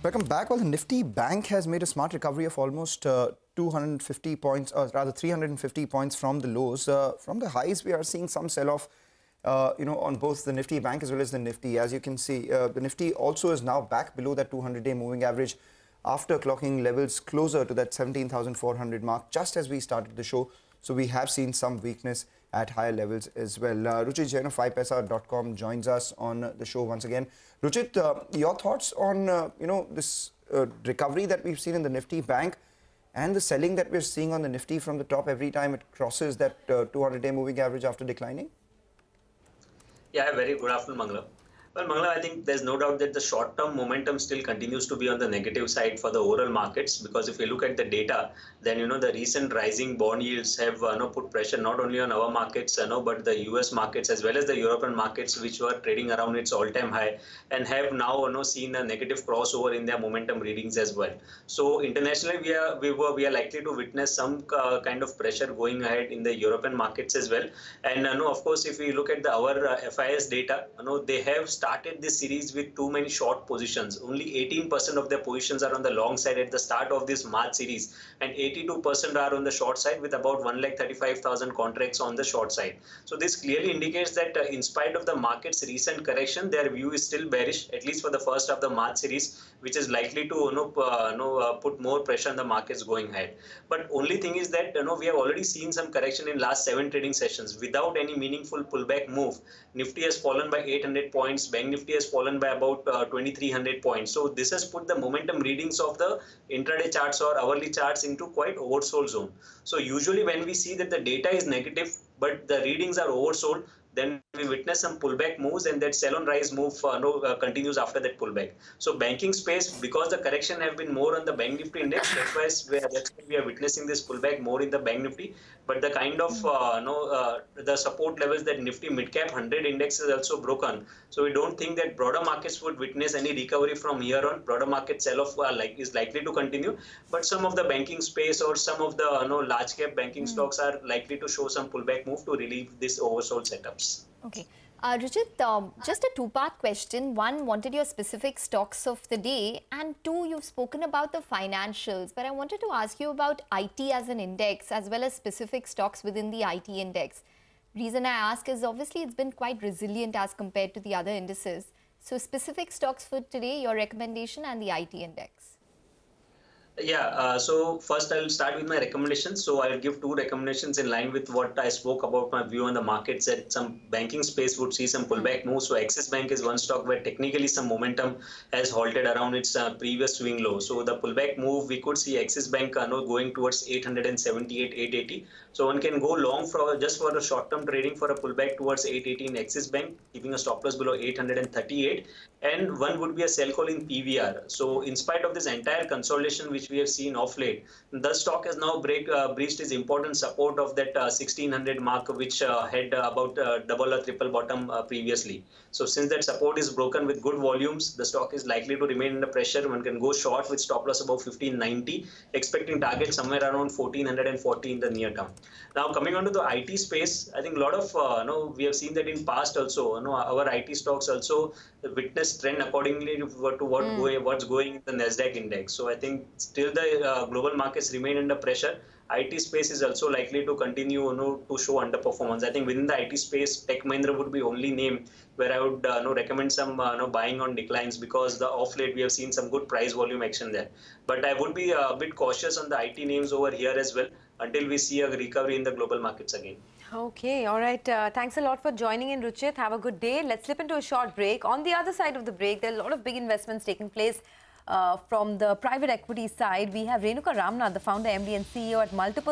Welcome back. Well, the Nifty Bank has made a smart recovery of almost 250 points, or rather 350 points from the lows. From the highs, we are seeing some sell-off, on both the Nifty Bank as well as the Nifty. As you can see, the Nifty also is now back below that 200-day moving average after clocking levels closer to that 17,400 mark just as we started the show. So we have seen some weakness at higher levels as well. Ruchit Jain of 5paisa.com joins us on the show once again. Ruchit, your thoughts on this recovery that we've seen in the Nifty Bank and the selling that we're seeing on the Nifty from the top every time it crosses that 200-day moving average after declining? Yeah, very good afternoon, Mangala. Well, Mangala, I think there's no doubt that the short-term momentum still continues to be on the negative side for the overall markets, because if you look at the data, then the recent rising bond yields have put pressure not only on our markets, but the US markets as well as the European markets, which were trading around its all-time high and have now seen a negative crossover in their momentum readings as well. So internationally, we are likely to witness some kind of pressure going ahead in the European markets as well. And of course, if we look at our FIS data, they have started this series with too many short positions. Only 18% of their positions are on the long side at the start of this March series, and 82% are on the short side, with about 135,000 contracts on the short side. So this clearly indicates that in spite of the market's recent correction, their view is still bearish, at least for the first of the March series, which is likely to put more pressure on the markets going ahead. But only thing is that we have already seen some correction in last 7 trading sessions without any meaningful pullback move. Nifty has fallen by 800 points. Bank Nifty has fallen by about 2,300 points. So this has put the momentum readings of the intraday charts or hourly charts into quite oversold zone. So usually when we see that the data is negative but the readings are oversold, then we witness some pullback moves, and that sell on rise move continues after that pullback. So banking space, because the correction have been more on the Bank Nifty index, that's why we are witnessing this pullback more in the Bank Nifty. But the kind of the support levels that Nifty Midcap 100 index is also broken. So we don't think that broader markets would witness any recovery from here on. Broader market sell-off is likely to continue, but some of the banking space or some of the large cap banking stocks are likely to show some pullback move to relieve this oversold setups. Okay. Ruchit, just a two-part question. One, wanted your specific stocks of the day, and two, you've spoken about the financials, but I wanted to ask you about IT as an index as well as specific stocks within the IT index. Reason I ask is obviously it's been quite resilient as compared to the other indices. So specific stocks for today, your recommendation and the IT index. Yeah, so first I'll start with my recommendations. So I'll give 2 recommendations in line with what I spoke about my view on the markets, that some banking space would see some pullback moves. So Axis Bank is one stock where technically some momentum has halted around its previous swing low. So the pullback move, we could see Axis Bank going towards 878, 880. So one can go long for just for a short-term trading for a pullback towards 880 in Axis Bank, keeping a stop loss below 838. And one would be a sell call in PVR. So in spite of this entire consolidation which we have seen off late, the stock has now breached its important support of that 1600 mark, which had about double or triple bottom previously. So since that support is broken with good volumes, the stock is likely to remain under pressure. One can go short with stop loss above 1590, expecting target somewhere around 1440 in the near term. Now coming on to the IT space, I think a lot of we have seen that in past also. Our IT stocks also witness trend accordingly to what's going in the Nasdaq index. So I think still the global markets remain under pressure. IT space is also likely to continue to show underperformance. I think within the IT space, Tech Mahindra would be only name where I would recommend some buying on declines, because the off late we have seen some good price volume action there. But I would be a bit cautious on the IT names over here as well until we see a recovery in the global markets again. Okay, all right. Thanks a lot for joining in, Ruchit. Have a good day. Let's slip into a short break. On the other side of the break, there are a lot of big investments taking place from the private equity side. We have Renuka Ramnath, the founder, MD and CEO at multiple